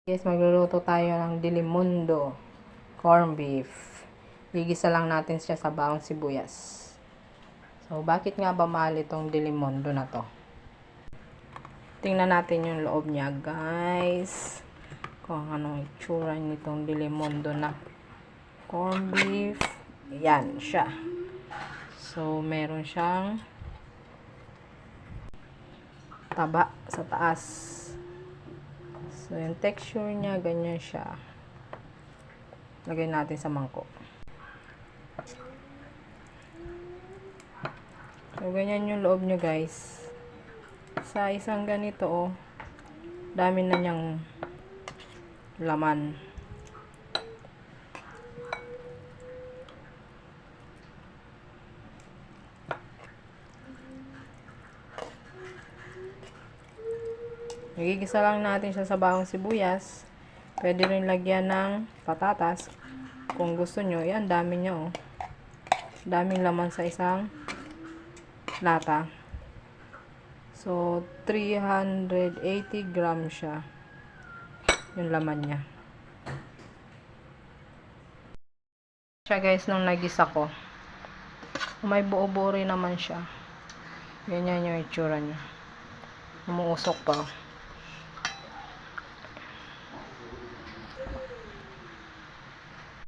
Guys, magluluto tayo ng Dilimundo corn beef. Gigisa lang natin siya sa bawang sibuyas. So, bakit nga ba mahal itong Dilimundo na to? Tingnan natin yung loob niya, guys. Kung anong itsura nitong Dilimundo na corn beef. Yan siya. So, meron siyang taba sa taas. So, yung texture niya, ganyan siya. Lagay natin sa mangkok. So, ganyan yung loob niya, guys. Sa isang ganito, oh, dami na niyang laman. Nagigisa lang natin siya sa bawang sibuyas. Pwede rin lagyan ng patatas. Kung gusto nyo, yan, dami niya, oh. Daming laman sa isang lata. So, 380 grams siya. Yung laman niya. Siya, guys, nung nagisa ko. May buo-buo rin naman siya. Ganyan yung itsura niya. Umuusok pa.